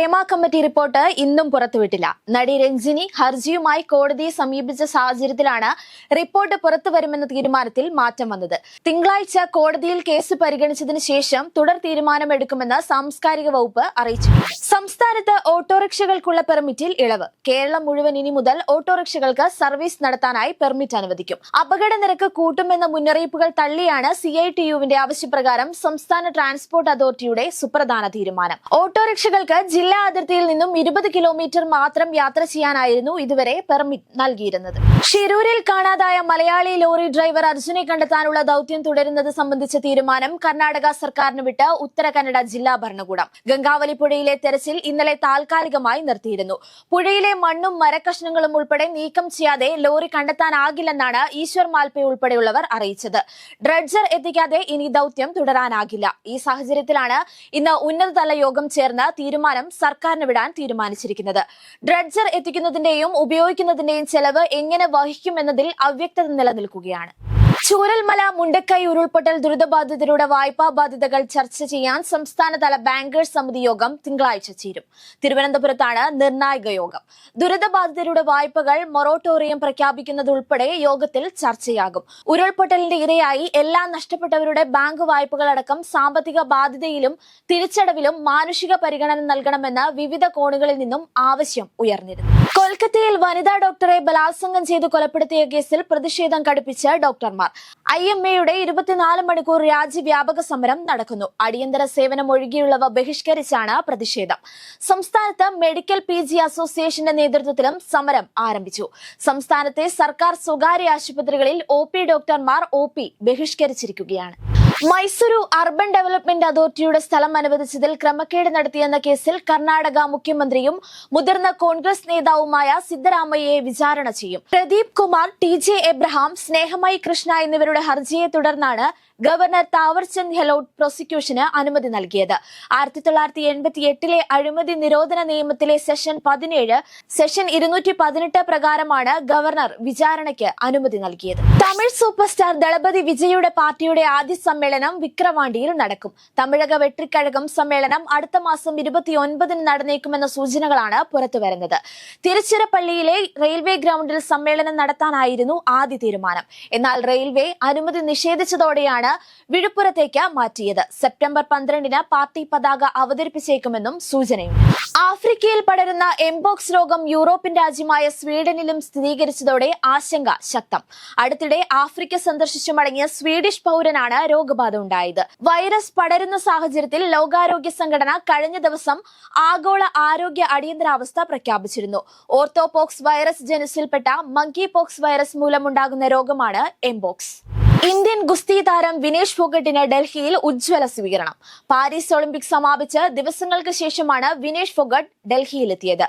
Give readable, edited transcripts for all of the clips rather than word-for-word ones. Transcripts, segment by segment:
Hema committee report ഇന്നും പുറത്തുവിട്ടില്ല. നടി രഞ്ജിനി ഹർജിയുമായി കോടതിയെ സമീപിച്ച സാഹചര്യത്തിലാണ് റിപ്പോർട്ട് പുറത്തുവരുമെന്ന തീരുമാനത്തിൽ മാറ്റം വന്നത്. തിങ്കളാഴ്ച കോടതിയിൽ കേസ് പരിഗണിച്ചതിന് ശേഷം തുടർ തീരുമാനമെടുക്കുമെന്ന് സാംസ്കാരിക വകുപ്പ് അറിയിച്ചിട്ടുണ്ട്. സംസ്ഥാനത്ത് ഓട്ടോറിക്ഷകൾക്കുള്ള പെർമിറ്റിൽ ഇളവ്. കേരളം മുഴുവൻ ഇനി മുതൽ ഓട്ടോറിക്ഷകൾക്ക് സർവീസ് നടത്താനായി പെർമിറ്റ് അനുവദിക്കും. അപകട നിരക്ക് കൂട്ടുമെന്ന മുന്നറിയിപ്പുകൾ തള്ളിയാണ് CITUവിന്റെ ആവശ്യപ്രകാരം സംസ്ഥാന ട്രാൻസ്പോർട്ട് അതോറിറ്റിയുടെ സുപ്രധാന തീരുമാനം. ഓട്ടോറിക്ഷകൾക്ക് ജില്ലാ അതിർത്തിയിൽ നിന്നും 20 കിലോമീറ്റർ മാത്രം യാത്ര ചെയ്യാനായിരുന്നു ഇതുവരെ പെർമിറ്റ് നൽകിയിരുന്നത്. ഷിരൂരിൽ കാണാതായ മലയാളി ലോറി ഡ്രൈവർ അർജുനെ കണ്ടെത്താനുള്ള ദൌത്യം തുടരുന്നത് സംബന്ധിച്ച തീരുമാനം കർണാടക സർക്കാരിന് വിട്ട് ഉത്തര കന്നഡ ജില്ലാ ഭരണകൂടം. ഗംഗാവലി പുഴയിലെ തെരച്ചിൽ ഇന്നലെ താൽക്കാലികമായി നിർത്തിയിരുന്നു. പുഴയിലെ മണ്ണും മരക്കഷ്ണങ്ങളും ഉൾപ്പെടെ നീക്കം ചെയ്യാതെ ലോറി കണ്ടെത്താനാകില്ലെന്നാണ് ഈശ്വർ മാൽപെ ഉൾപ്പെടെയുള്ളവർ അറിയിച്ചത്. ഡ്രഡ്ജർ എത്തിക്കാതെ ഇനി ദൌത്യം തുടരാനാകില്ല. ഈ സാഹചര്യത്തിലാണ് ഇന്ന് ഉന്നതതല യോഗം ചേർന്ന് തീരുമാനം സർക്കാരിന് വിടാൻ തീരുമാനിച്ചിരിക്കുന്നത്. ഡ്രഡ്ജർ എത്തിക്കുന്നതിന്റെയും ഉപയോഗിക്കുന്നതിന്റെയും ചെലവ് എങ്ങനെ വഹിക്കുമെന്നതിൽ അവ്യക്തത നിലനിൽക്കുകയാണ്. ചൂരൽമല മുണ്ടക്കൈ ഉരുൾപൊട്ടൽ ദുരിതബാധിതരുടെ വായ്പാ ബാധ്യതകൾ ചർച്ച ചെയ്യാൻ സംസ്ഥാനതല ബാങ്കേഴ്സ് സമിതി യോഗം തിങ്കളാഴ്ച ചേരും. തിരുവനന്തപുരത്താണ് നിർണായക യോഗം. ദുരിതബാധിതരുടെ വായ്പകൾ മൊറട്ടോറിയം പ്രഖ്യാപിക്കുന്നതുൾപ്പെടെ യോഗത്തിൽ ചർച്ചയാകും. ഉരുൾപൊട്ടലിന്റെ ഇരയായി എല്ലാം നഷ്ടപ്പെട്ടവരുടെ ബാങ്ക് വായ്പകളടക്കം സാമ്പത്തിക ബാധ്യതയിലും തിരിച്ചടവിലും മാനുഷിക പരിഗണന നൽകണമെന്ന് വിവിധ കോണുകളിൽ നിന്നും ആവശ്യം ഉയർന്നിരുന്നു. കൊൽക്കത്തയിൽ വനിതാ ഡോക്ടറെ ബലാത്സംഗം ചെയ്ത് കൊലപ്പെടുത്തിയ കേസിൽ പ്രതിഷേധം കടുപ്പിച്ച് ഡോക്ടർമാർ. IMAയുടെ 24 മണിക്കൂർ രാജ്യവ്യാപക സമരം നടക്കുന്നു. അടിയന്തര സേവനം ഒഴികെയുള്ളവ ബഹിഷ്കരിച്ചാണ് പ്രതിഷേധം. സംസ്ഥാനത്ത് മെഡിക്കൽ PG അസോസിയേഷന്റെ നേതൃത്വത്തിലും സമരം ആരംഭിച്ചു. സംസ്ഥാനത്തെ സർക്കാർ സ്വകാര്യ ആശുപത്രികളിൽ OP ഡോക്ടർമാർ OP ബഹിഷ്കരിച്ചിരിക്കുകയാണ്. മൈസൂരു അർബൻ ഡെവലപ്മെന്റ് അതോറിറ്റിയുടെ സ്ഥലം അനുവദിച്ചതിൽ ക്രമക്കേട് നടത്തിയെന്ന കേസിൽ കർണാടക മുഖ്യമന്ത്രിയും മുതിർന്ന കോൺഗ്രസ് നേതാവുമായ സിദ്ധരാമയ്യയെ വിചാരണ ചെയ്യും. പ്രദീപ് കുമാർ, TJ എബ്രഹാം, സ്നേഹമായി കൃഷ്ണ എന്നിവരുടെ ഹർജിയെ തുടർന്നാണ് ഗവർണർ താവർചന്ദ് ഗെഹ്ലോട്ട് പ്രോസിക്യൂഷന് അനുമതി നൽകിയത്. 1988 അഴിമതി നിരോധന നിയമത്തിലെ സെഷൻ 17, സെഷൻ 218 പ്രകാരമാണ് ഗവർണർ വിചാരണയ്ക്ക് അനുമതി നൽകിയത്. തമിഴ് സൂപ്പർ സ്റ്റാർ ദളപതി വിജയുടെ പാർട്ടിയുടെ ആദ്യ സമ്മേളനം വിക്രവാണ്ടിയിൽ നടക്കും. തമിഴക വെട്രിക്കഴകം സമ്മേളനം അടുത്ത മാസം 29-ന് നടന്നേക്കുമെന്ന സൂചനകളാണ് പുറത്തുവരുന്നത്. തിരുച്ചിറപ്പള്ളിയിലെ റെയിൽവേ ഗ്രൗണ്ടിൽ സമ്മേളനം നടത്താനായിരുന്നു ആദ്യ തീരുമാനം. എന്നാൽ റെയിൽവേ അനുമതി നിഷേധിച്ചതോടെയാണ് വിഴുപ്പുറത്തേക്ക് മാറ്റിയത്. സെപ്റ്റംബർ 12-ന് പാർട്ടി പതാക അവതരിപ്പിച്ചേക്കുമെന്നും സൂചനയുണ്ട്. ആഫ്രിക്കയിൽ പടരുന്ന എംപോക്സ് രോഗം യൂറോപ്യൻ രാജ്യമായ സ്വീഡനിലും സ്ഥിരീകരിച്ചതോടെ ആശങ്ക ശക്തം. അടുത്തിടെ ആഫ്രിക്ക സന്ദർശിച്ചു മടങ്ങിയ സ്വീഡിഷ് പൗരനാണ് രോഗബാധ ഉണ്ടായത്. വൈറസ് പടരുന്ന സാഹചര്യത്തിൽ ലോകാരോഗ്യ സംഘടന കഴിഞ്ഞ ദിവസം ആഗോള ആരോഗ്യ അടിയന്തരാവസ്ഥ പ്രഖ്യാപിച്ചിരുന്നു. ഓർത്തോപോക്സ് വൈറസ് ജനുസിൽപ്പെട്ട മങ്കി പോക്സ് വൈറസ് മൂലമുണ്ടാകുന്ന രോഗമാണ് എംപോക്സ്. ഇന്ത്യൻ ഗുസ്തി താരം വിനേഷ് ഫോഗട്ടിന് ഡൽഹിയിൽ ഉജ്ജ്വല സ്വീകരണം. പാരീസ് ഒളിമ്പിക്സ് സമാപിച്ച് ദിവസങ്ങൾക്ക് ശേഷമാണ് വിനേഷ് ഫോഗട്ട് ഡൽഹിയിലെത്തിയത്.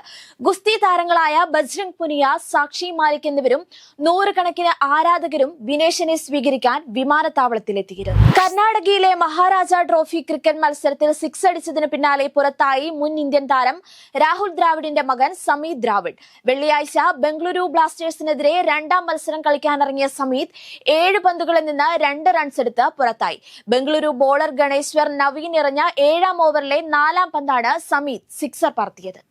ഗുസ്തി താരങ്ങളായ ബജ്രംഗ് പുനിയ, സാക്ഷി മാലിക് എന്നിവരും നൂറുകണക്കിന് ആരാധകരും വിനേഷിനെ സ്വീകരിക്കാൻ വിമാനത്താവളത്തിലെത്തിയിരുന്നു. കർണാടകയിലെ മഹാരാജ ട്രോഫി ക്രിക്കറ്റ് മത്സരത്തിൽ 6 അടിച്ചതിന് പിന്നാലെ പുറത്തായി മുൻ ഇന്ത്യൻ താരം രാഹുൽ ദ്രാവിഡിന്റെ മകൻ സമീത് ദ്രാവിഡ്. വെള്ളിയാഴ്ച ബംഗളൂരു ബ്ലാസ്റ്റേഴ്സിനെതിരെ 2ാം മത്സരം കളിക്കാനിറങ്ങിയ സമീത് 7 പന്തുകളിൽ നിന്ന് 2 റൺസ് എടുത്ത് പുറത്തായി. ബംഗളൂരു ബോളർ ഗണേശ്വർ നവീൻ എറിഞ്ഞ 7ാം ഓവറിലെ 4ാം പന്താണ് സമീത് സിക്സർ പറത്തിയത്.